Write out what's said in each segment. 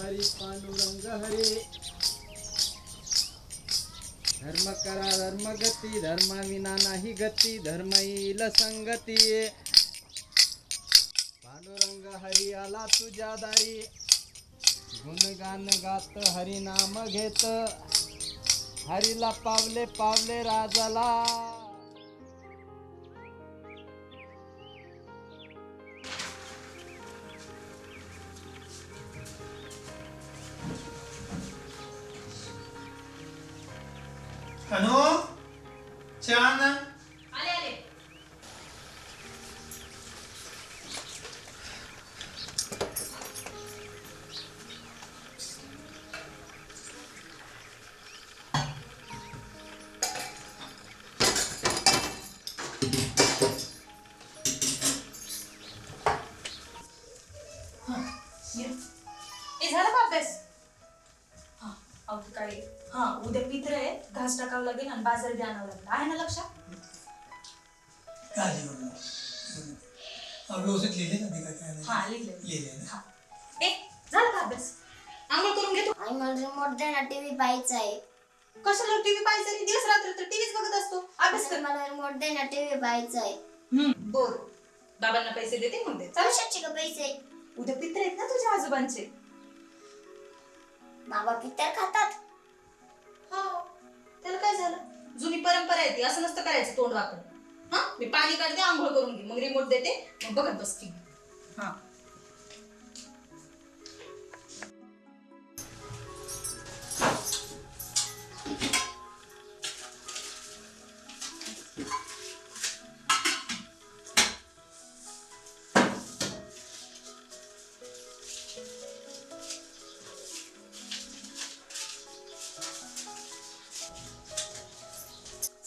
हरी पांडुरंग हरी. धर्म करा धर्मगती, धर्माविना नाही गती, धर्म येईल संगती. पांडुरंग हरी आला तुझ्या दारी, गुणगान गात हरी नाम घेत, हरीला पावले पावले राजाला. अनु छान आले आले. झाला का अभ्यास? हा अहो काय हा उद्या पित्र आहे, घास टाकावं लागेल आणि बाजार बी आणावं लागेल. आहे ना लक्षात? काळजी करू नका. व्यवस्थित लिहिले ना ते काय हा लिहिले लिहिले ना. हा. ए झाला का अभ्यास? आंघोळ करून घेतो. आई मला रिमोट दे ना, टीव्ही पाहायचा आहे. कशाला टीव्ही पाहायचा रे? दिवस रात्र तर टीव्हीच बघत असतो. अभ्यास कर. मला रिमोट दे ना, टीव्ही पाहायचा आहे. बोर. बाबांना पैसे देते मग दे. चल. कशाचे का पैसे? उद्या पित्र आहेत ना तुझ्या आजोबांचे. बाबा पितर खातात. हो. त्याला काय झालं? जुनी परंपरा आहे ती. असं नसतं करायचं तोंड वाकड. हा मी पाणी काढते, आंघोळ करून घे, मग रिमोट देते, मग बघत बस टीव्ही. हा.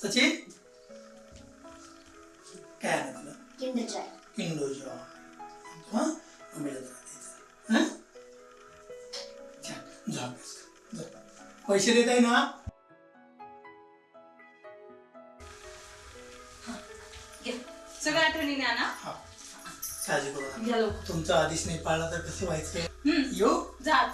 सचिन काय आहे तुला? Kinder Joy. Kinder Joy. हा मम्मीला जरा द्यायचं. हा छान. जा अभ्यास कर. जा. पैसे देत आहे ना? घे. सगळ्या आठवणीने आणा. हा काळजी करू नका. घ्या लवकर. तुमचा आदेश नाही पाळला तर कसं व्हायचं? येऊ जा.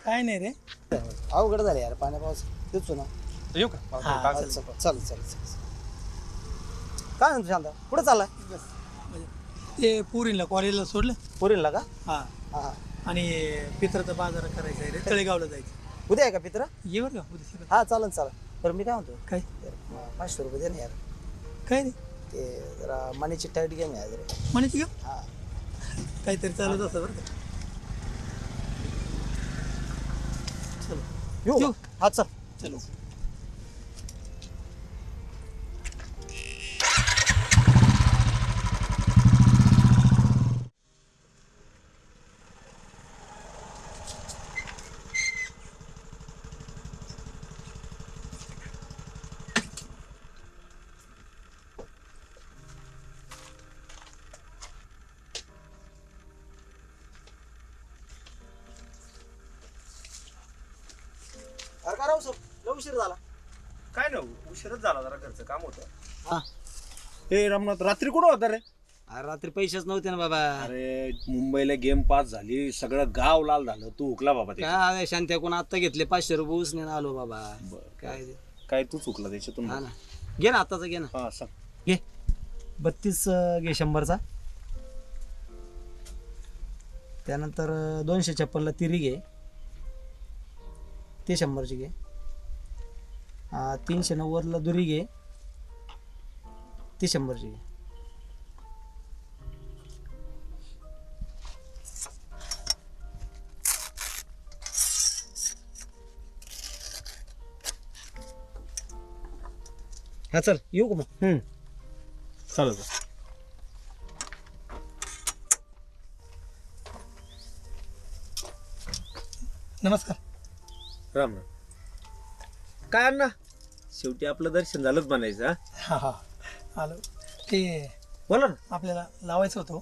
काय नाही रे. अवघड झाले यार, पाण्या पाऊस देतो ना. येऊ का? हा, चल काय म्हणतो शांता, कुठं चाललाय? ते पुरीला कॉलेजला सोडलं. पुरीला का? हा हा. आणि पित्राचा बाजार करायचा आहे रे, तळेगावला जायचं. उद्या आहे का पित्र? ये बरं का उद्या सगळं. हा चालन. बरं मी काय म्हणतो, काय 500 रुपये दे ना यार. काय रे ते जरा मनीची टाईट गेम आहे जरा. म्हणायची का? हा काहीतरी चालत असं बरं का. चलो येऊ येऊ. का? हा चल. चलो. अरे का राहू सर, लय उशीर झाला. काय नाही उशीरच झाला, जरा घरचं काम होतं. हा. ए रामनाथ, रात्री कुठं होता रे? अरे रात्री पैसेच नव्हते ना बाबा. अरे मुंबईला गेम पास झाली, सगळं गाव लाल झालं, तू हुकला बाबा ते. काय शांत्या कोण आता घेतले 500 रुपये उसने आलो बाबा. बरं. काय ते? काय तू चुकला त्याच्यातून? हा ना. घे ना आताचा घे ना हा सांग. घे 32 घे 100चा. त्यानंतर 256ला तिरी घे, ते 100ची घे. 390ला दुरी घे, ती 100ची घे. हा चल येऊ का मग. चालेल. नमस्कार. राम राम. काय अण्णा, शेवटी आपलं दर्शन झालंच म्हणायचं. हा हा हा आलो. ते बोला ना. आपल्याला लावायचं होतं.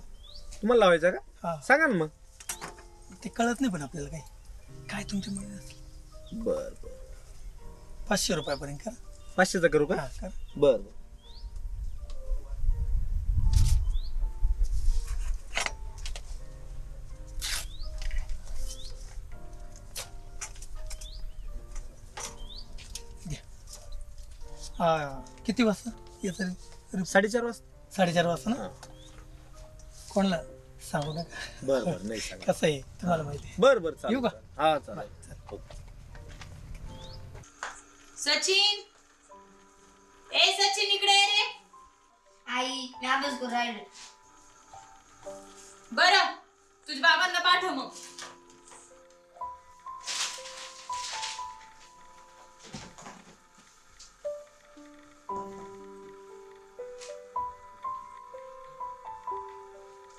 तुम्हाला लावायचं का? हा सांगा ना मग. ते कळत नाही पण आपल्याला काही काय तुमची मदत असेल. बर बर. 500 रुपयापर्यंत करा. 500चा करू का? हा करा. बर बर. किती वाजता येतं? 4:30 वाजता. 4:30 वाजता ना. हा. कोणाला सांगू नका. बर बर नाही सांगा. कसं आहे तुम्हाला माहिती आहे. बर बर चालेल. येऊ का? हा चालेल. हो. सचिन, ए सचिन इकडे ये रे. आई मी अभ्यास करू राहिले. बरं तुझ्या बाबांना पाठव मग.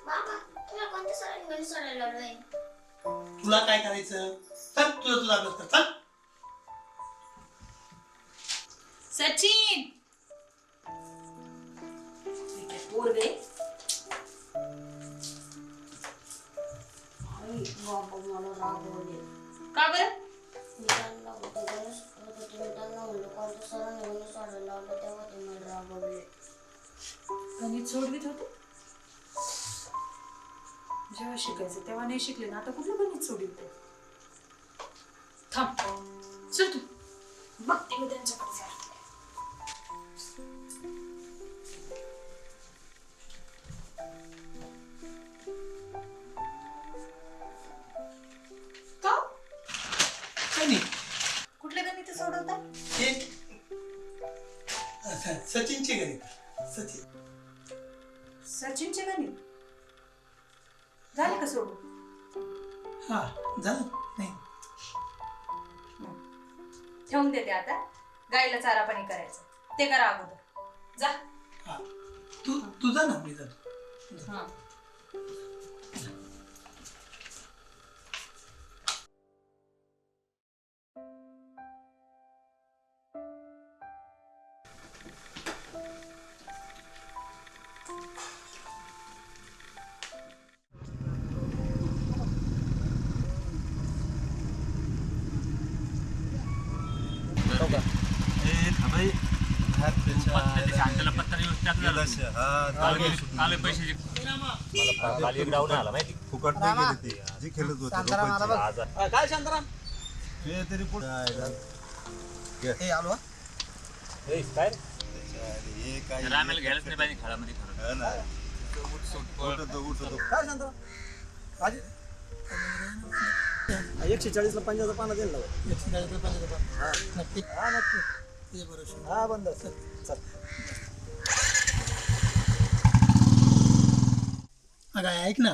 बाबा तुला कोणत्या सरांनी गणित सोडायला लावलंय? तुला काय करायचं? चल तुझा अभ्यास कर. चल. सचिन पोरगे मला रागवले. का बरं? मी त्यांना होते गणेश होते तुम्ही त्यांना म्हणलं कोणत्या सरांनी गणित सोडायला लावलं तेव्हा ते मला रागवले. गणित सोडवीत होते जेव्हा शिकायचं तेव्हा नाही शिकले ना, आता कुठलं गणित सोडवित? थांब चल तू बघते मी त्यांच्याकडे जा. का काय नाही. कुठले गणित सोडवता? हे सचिनचे गणित. सचिन सचिनचे गणित झाले का सोडून? हा झालं नाही. ठेवून देते आता. गाईला चारा पाणी करायचं ते करा अगोदर. जा. हा तू जा ना. मी जातो. हा काय शांताराम आलो. रामेला घ्यायलाच नाही पाहिजे खेळामध्ये खरं. काय शांताराम 140ला 50चा पाना देईल ना. 140 पाहिजे. नक्की. हा नक्की. ये बरोबर. हा बंद. चल. अगं ऐक ना,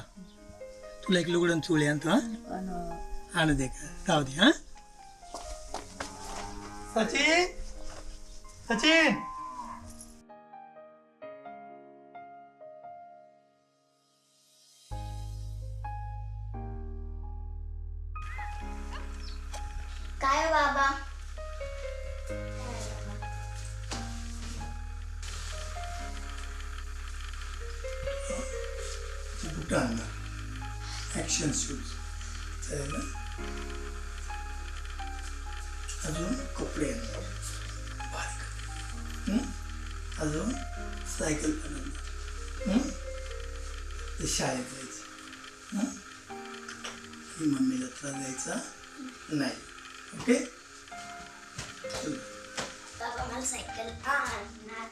तुला एक लुगडं चोळी आणतो. हा आणू दे का? राहू दे. हा सचिन. सचिन काय बाबा? बुट आणणार. ॲक्शन शूज चालेल ना. अजून कपडे आणणार बारीक. अजून सायकल पण आणणार. ते शाळेत जायचं. ही मम्मीला त्रास द्यायचा नाही. ओके. बाबा मला सायकल आणणार.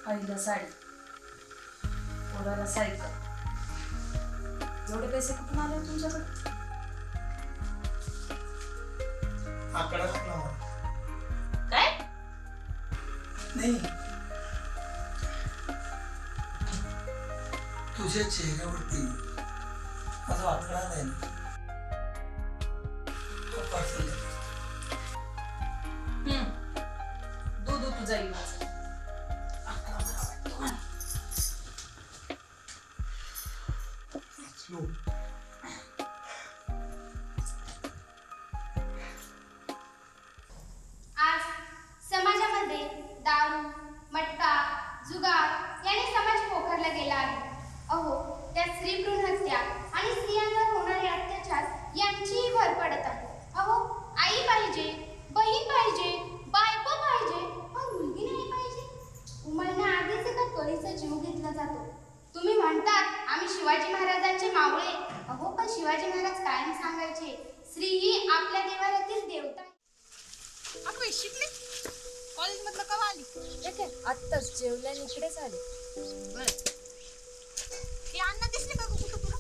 आईला साडी, पोराला सायकल. एवढे पैसे कुठून आले तुमच्याकडे? आकडा टाकला काय? नाही, तुझ्या चेहऱ्यावरती माझा आकडा नाही ना. हा parcel आहे. दूध तुझा येईल माझं. आकडा बरा वाटतो मला. वाचलो. आज समाजामध्ये दारू, मटका, जुगार याने समाज पोखरला गेला आहे. अहो, त्यात स्त्रीभ्रूण हत्या आणि स्त्रियांवर होणारे अत्याचार यांचीही भर पडत आहे. अहो, आई पाहिजे, बहीण पाहिजे, बायको पाहिजे, पण मुलगी नाही पाहिजे. उमलण्या आधीच एका कळीचा जीव घेतला जातो. तुम्ही म्हणतात आम्ही शिवाजी महाराजांचे मावळे. अहो, पण शिवाजी महाराज कायम सांगायचे, स्त्री ही आपल्या देवाऱ्यातील देवता. अगं शिकले कॉलेज मधलं कवा आली? आत्ताच जेवल्याने इकडेच आले. बर, हे अण्णा दिसले का कुठं तुला?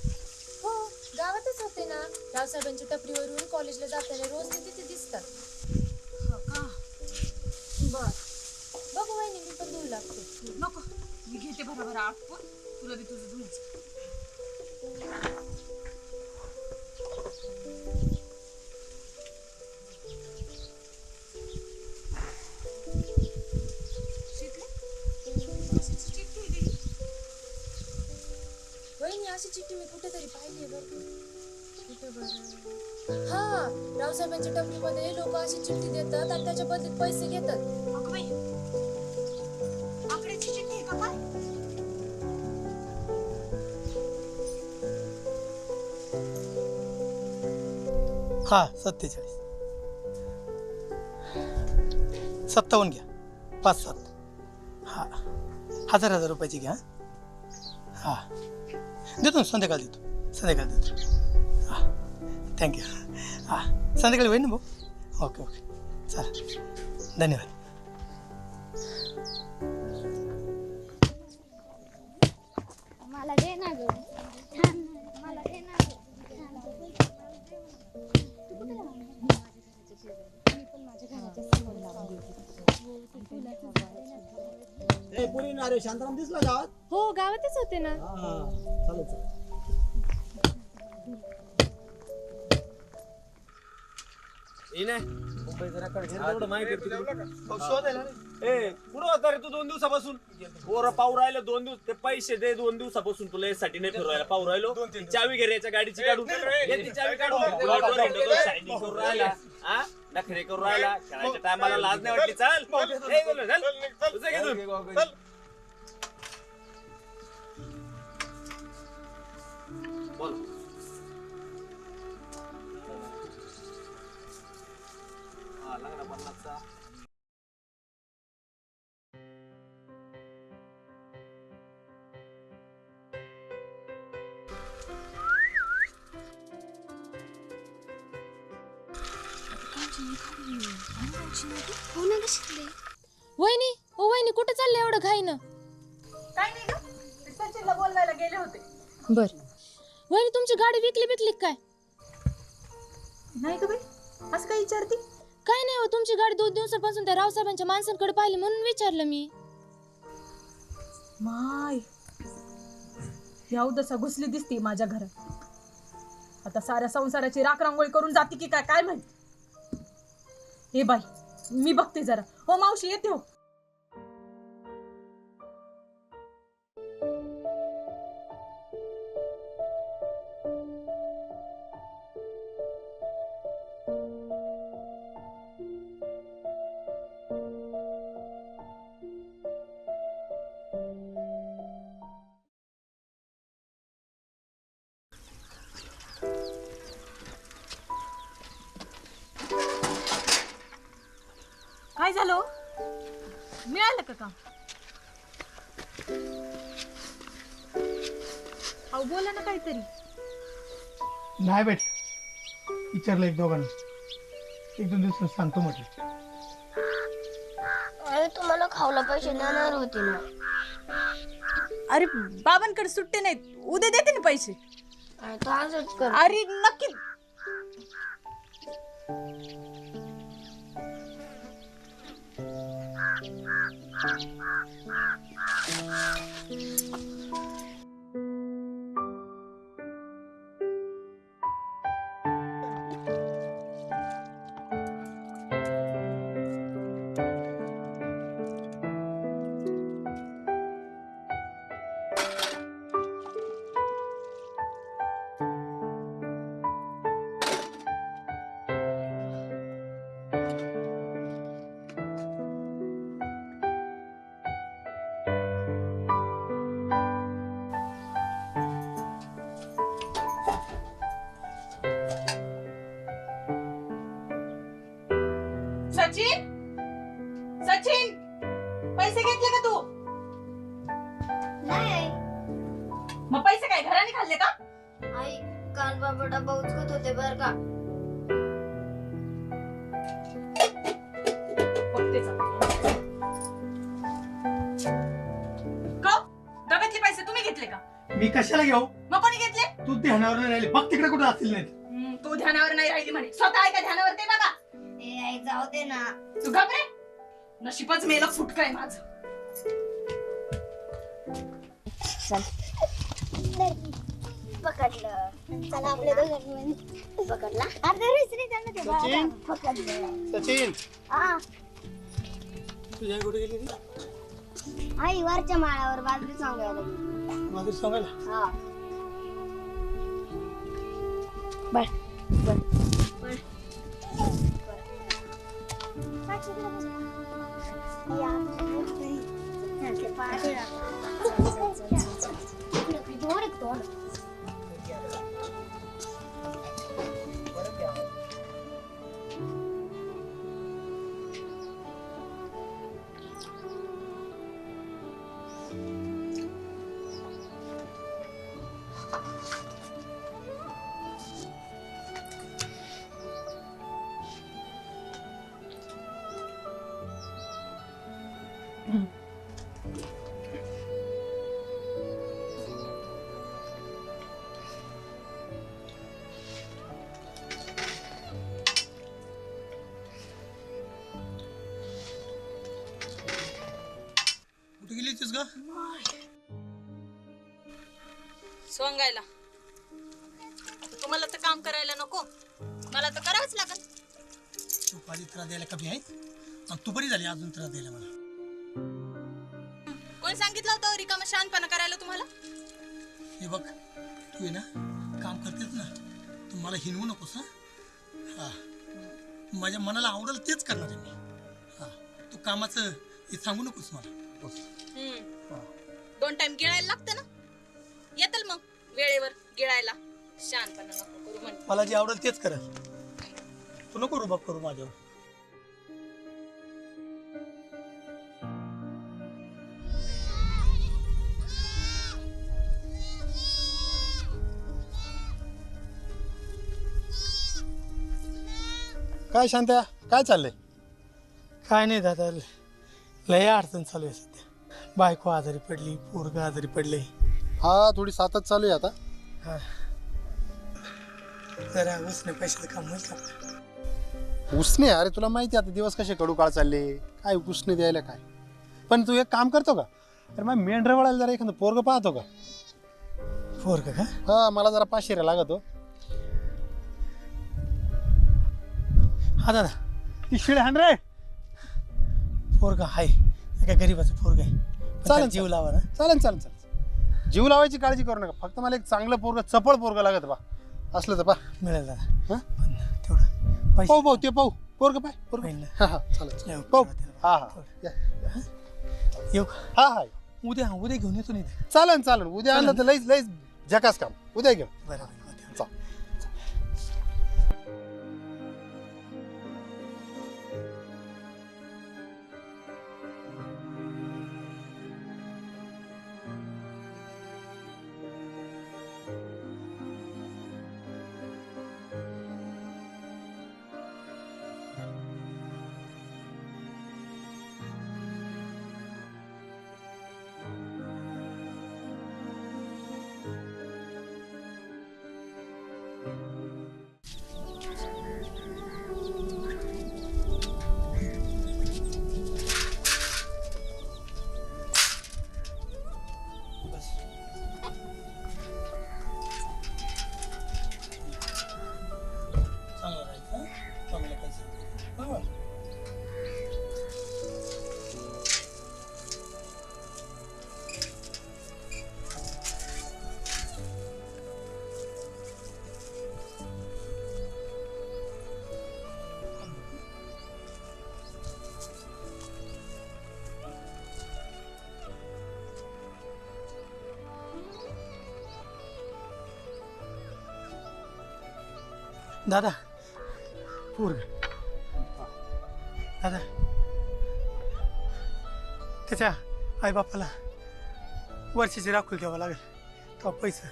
हो, गावातच होते ना. रावसाहेबांच्या टपरीवरून कॉलेजला जाताना रोज ते तिथे दिसतात. हो का? बर, बघू वहिनी, मी पण धुवू लागते. नको, मी घेते बरोबर आटपून, तुला बी तुझं धुवायचं. वहिनी, अशी चिठ्ठी मी कुठेतरी पाहिली आहे बरं. कुठे बरं? हा, रावसाहेबांच्या टपरीमध्ये लोक अशी चिठ्ठी देतात आणि त्याच्या बदल्यात पैसे घेतात. अगं बाई, आकड्याची चिठ्ठी आहे का काय? हा 47 57 घ्या. 5-7 हा 1000 रुपयाची घ्या. हा देतो ना, संध्याकाळी देतो. हां थँक्यू. हां संध्याकाळी होईल ना भाऊ. ओके चला, धन्यवाद. मला दे ना ग, मला दे ना ग. शांताराम दिसला गावात? हो, गावातच होते ना. चालेल. कुठं होता रे तू 2 दिवसापासून? पोरं पाहू राहिलं 2 दिवस. ते पैसे दे 2 दिवसापासून तुला यासाठी नाही फिरवायला पाहू राहिलो. चावी घे रे याच्या गाडीची काढून. याची चावी काढून शायनिंग करून राहिला. हा नखरे करून राहिला. खेळायच्या टायमाला लाज नाही वाटली. चाल तुझं घेऊन बोल. हा लागला 50चा. हो ना ग शिकले. वहिनी, ओ वहिनी, कुठे चालले एवढं घाईनं? काय नाही ग, ते सचिनला बोलवायला गेले होते. बर, वहिनी तुमची गाडी विकली काय? नाही ग बाई, असं काय विचारती? काय नाही हो, तुमची गाडी 2 दिवसापासून त्या रावसाहेबांच्या माणसांकडे पाहिली म्हणून विचारलं मी. माय, या उदसा घुसली दिसते माझ्या घरात. आता साऱ्या संसाराची राखरांगोळी करून जाते की काय काय माहिती. हे बाई, मी बघते जरा. हो मावशी, येते हो. झालं हो? मिळालं का काम? अहो बोला ना काहीतरी. नाही भेट विचारलं एक दोघांना, 1-2 दिवसात सांगतो म्हटलं. अरे तुम्हाला खावला पैसे देणार होते ना. अरे बाबांकडे सुट्टे नाहीत, उद्या देते ना पैसे. तो आजच कर. अरे नक्की. सचिन, सचिन, पैसे घेतले का तू? नाही मग पैसे काय घराने खाल्ले का? आई, काल बाबा डबा उचकत होते बर का. बघतेच आता. का? डब्यातले पैसे तुम्ही घेतले का? मी कशाला घेऊ? मग कोणी घेतले? तू ध्यानावर नाही राहिली, बघ तिकडे कुठे असतील नाही. तू ध्यानावर नाही राहिली म्हणे, स्वतः आहे का ध्यानावर ते बघा. ए आई जाऊ दे ना. तू घाबरे? नशीबच मेला फुटकंय माझं. पकडलं. चला आपल्या दोघांनी पकडला. अर्धा विसरी त्यांना ते बाबा पकडलं. सचिन, हा तुझ्या आई कुठे गेली रे? आई वरच्या माळ्यावर बाजरी सांगायला गेली. माझं सांगायला. हा बर बर बर. कुठे गेली होतीस ग? सोंगायला. तुम्हाला तर काम करायला नको, मला तर करावंच लागल. तू पाणी त्रास द्यायला कमी आहे आणि तू बरी झाली अजून त्रास द्यायला मला. कोण सांगितलं होतं रिकामा शांतपणा करायला तुम्हाला? हे बघ, तू आहे ना काम करतेस ना, तू मला हिनवू नकोस. हा, माझ्या मनाला आवडेल तेच करणार आहे मी. हा, तू कामाचं हे सांगू नकोस मला. 2 टाइम गिळायला लागतं ना, येतल मग वेळेवर गिळायला. शांतपणा नको करू म्हण. मला जे आवडेल तेच करेल, तू नको रुबाब करू माझ्यावर. काय शांत्या, काय चाललंय? काय नाही दादा, लय अडचण चालू आहे सध्या. बायको आजारी पडली, पोरगा आजारी पडले. हा, थोडी सातच चालू आहे आता. हा, जरा उसने पैशाचं काम होईल का? उसने? अरे तुला माहिती आता दिवस कसे कडू काळ चालले, काय उसने द्यायला काय. पण तू एक काम करतो का? अरे मग मेंढर वळायला जरा एखादं पोरग पाहतो का? पोरग का? हा, मला जरा 500 लागतो. हा दादा, ती शिळे हाण रे. पोरगा आहे, एका गरीबाचं पोरग आहे. चालेल, जीव लावा ना. चालेल चालेल चालेल, जीव लावायची काळजी करू नका. फक्त मला एक चांगलं पोरग, चपळ पोरग लागत बा. असलं तर पा मिळेल दादा. हा, पण तेवढं पैसे पाहू ते पाहू. पोरग पाय पोरग. होईल ना. हा हा, चालेल लय पाहू. उपकार होतील. हा हा या. येऊ. हा हा, उद्या घेऊन येतो नाही. चालेल चालेल. उद्या आणलं तर लईच लईच झकास काम. उद्या घेऊ. बरोबर. दादा पोरग दादा त्याच्या आईबापाला वर्षाची राखूल द्यावं लागेल तो पैसा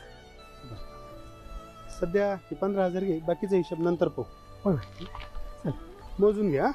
सध्या हे 15,000 घे, बाकीचा हिशोब नंतर पाहू. चल मोजून घ्या.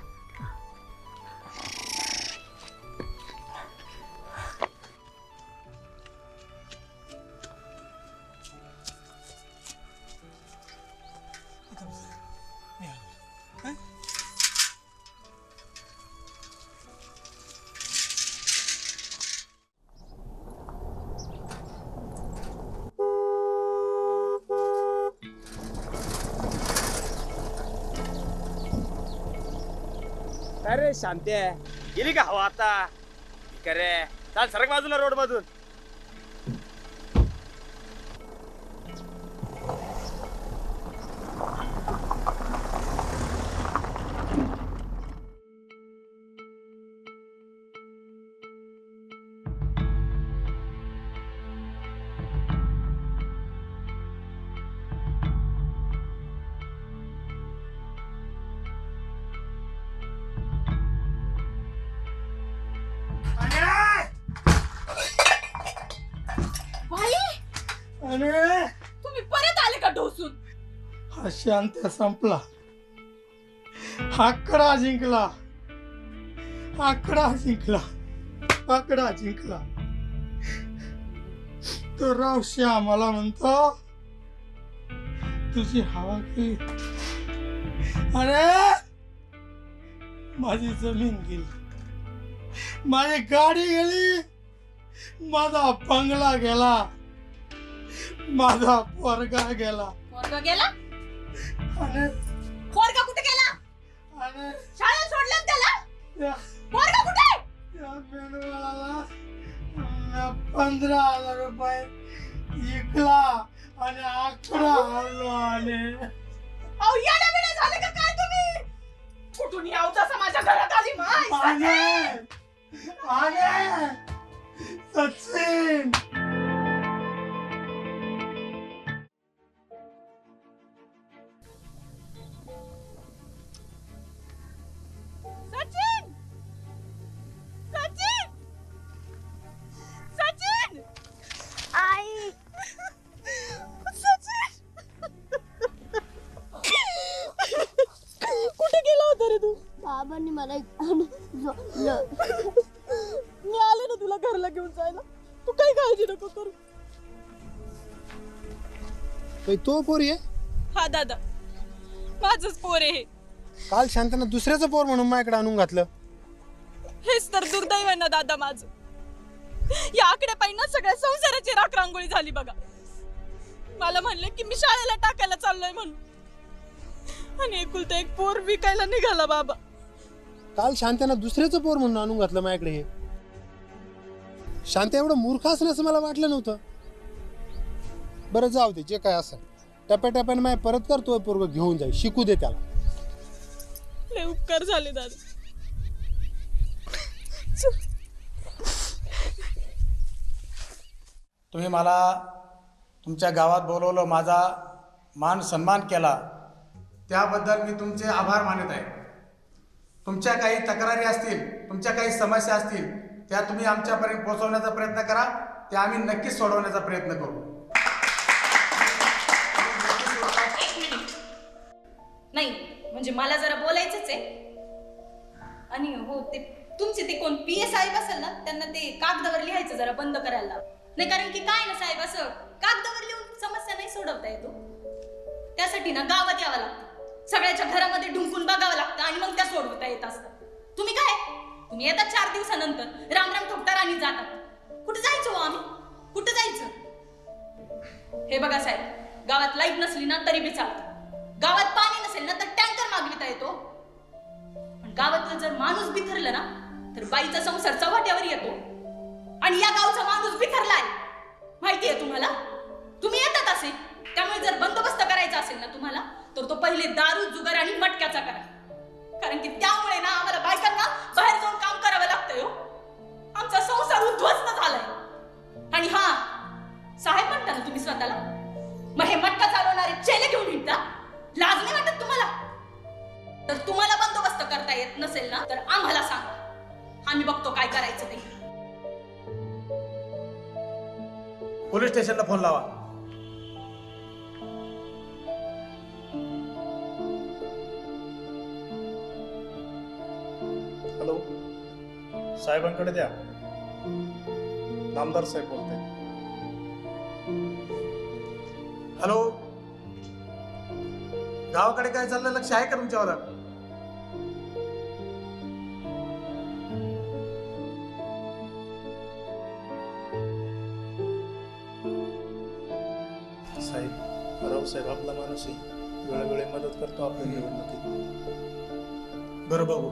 अरे शांती गेली का हवा आता करे चाल सरक बाजूला रोड मधून. तुम्ही परत आले का ढोसून? हा शांत संपला. आकडा जिंकला. तो राव श्यामाला म्हणतो तुझी हवा की. अरे माझी जमीन गेली, माझी गाडी गेली, माझा बंगला गेला, माझा पोरगा गेला. पोरगा गेला? आणि पोरगा कुठे गेला? आणि शाळेत सोडलं त्याला? त्या- पोरगा कुठे? त्या मेंढपाळाला 15,000 रुपये विकला आणि 11 आणलो. आणि अहो येडे झाले का काय तुम्ही? कुठून याव तसं माझ्या घरात आली माय? सचिन आई कुठे गेला होता रे तू? बाबांनी मला झोपलं. मी आले ना तुला घरला घेऊन जायला. तू काही काळजी नको करू. तो पोरी आहे. हा दादा माझंच पोर आहे. काल शांतानं दुसऱ्याचं पोर म्हणून माझ्याकडे आणून घातलं. हेच तर दुर्दैव आहे ना दादा माझं. या आकडे पाहिजे सगळ्या संसाराची राख रांगोळी झाली बघा. मला म्हणले की मी शाळेला टाकायला चाललोय म्हणून, आणि एकुलता एक पोर विकायला निघाला बाबा. काल शांतानं दुसऱ्याचं पोर म्हणून आणून घातलं माझ्याकडे. हे शांत एवढं मूर्ख असं असं मला वाटलं नव्हतं. बरं जाऊ दे, जे काय असं टप्प्याटप्प्याने माझ्या परत करतोय पोरग घेऊन जाईल, शिकू दे त्याला. लय उपकार झाले दादा. तुम्ही मला तुमच्या गावात बोलवलं, माझा मान सन्मान केला, त्याबद्दल मी तुमचे आभार मानत आहे. तुमच्या काही तक्रारी असतील, तुमच्या काही समस्या असतील, त्या तुम्ही आमच्यापर्यंत पोहोचवण्याचा प्रयत्न करा. त्या आम्ही नक्कीच सोडवण्याचा प्रयत्न करू. नाही म्हणजे मला जरा बोलायचंच आहे. आणि हो ते तुमचे ते कोण PS साहेब असेल ना, त्यांना ते कागदावर लिहायचं जरा बंद करायला लावा. नाही कारण की काय ना साहेब, असं कागदावर लिहून समस्या नाही सोडवता येतो. त्यासाठी ना गावात यावं लागतं, सगळ्याच्या घरामध्ये ढुंकून बघावं लागतं आणि मग त्या सोडवता येत असतात. तुम्ही तुम्ही येतात 4 दिवसानंतर रामराम ठोकतात आणि जातात. कुठे जायचं हो आम्ही? कुठे जायचं? हे बघा साहेब, गावात लाईट नसली ना तरी बी चालतं, गावात पाणी नसेल ना तर टँकर मागविता येतो. पण गावातलं जर माणूस बिथरलं ना तर बाईचा संसार चव्हाट्यावर येतो. आणि या गावचा माणूस बिथरलाय माहितीये तुम्हाला. तुम्ही येतात असे, त्यामुळे जर बंदोबस्त करायचा असेल ना तुम्हाला, तर तो पहिले दारू, जुगार आणि मटक्याचा करा. कारण की त्यामुळे ना आम्हाला बायकांना बाहेर जाऊन काम करावं लागतंय हो. आमचा संसार उद्ध्वस्त झालाय. आणि हा साहेब म्हणता ना तुम्ही स्वतःला, मग हे मटका चालवणारे चेले घेऊन हिंडता, लाज नाही वाटत पोलीस स्टेशनला फोन लावा. हॅलो, साहेबांकडे द्या. नामदार साहेब बोलते. हॅलो, गावाकडे काय चाललं लक्ष आहे का तुमच्यावर? साहेब, रावसाहेब आपला माणूस आहे, वेळोवेळी मदत करतो आपल्या निवडणुकीत. बरं बघू.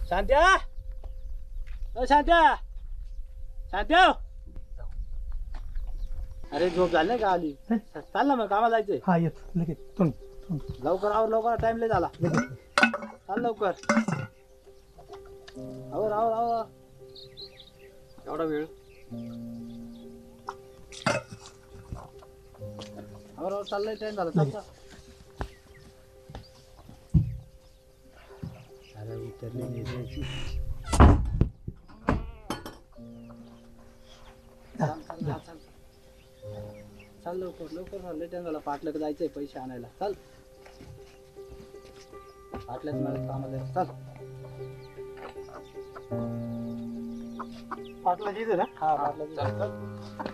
शांत्या, शांत्या, शांत्या. अरे झोप झाली नाही का आली? चाल ना मग कामाला जायचंय. हा येत लगेच. लवकर आवर, लवकर टाइम लय झाला. चाल लवकर. आवर आवर आवर. एवढा वेळ? आवर आवर, चाललंय टाइम झाला. चाल. अरे उतरली नाही द्यायची. चाल लवकर लवकर, लय टाइम झाला. पाटल्याकडे जायचंय पैसे आणायला. चाल. पाटल्याच मला कामाला जायचं. चाल. पाटला जिथे ना. हा पाटल्या.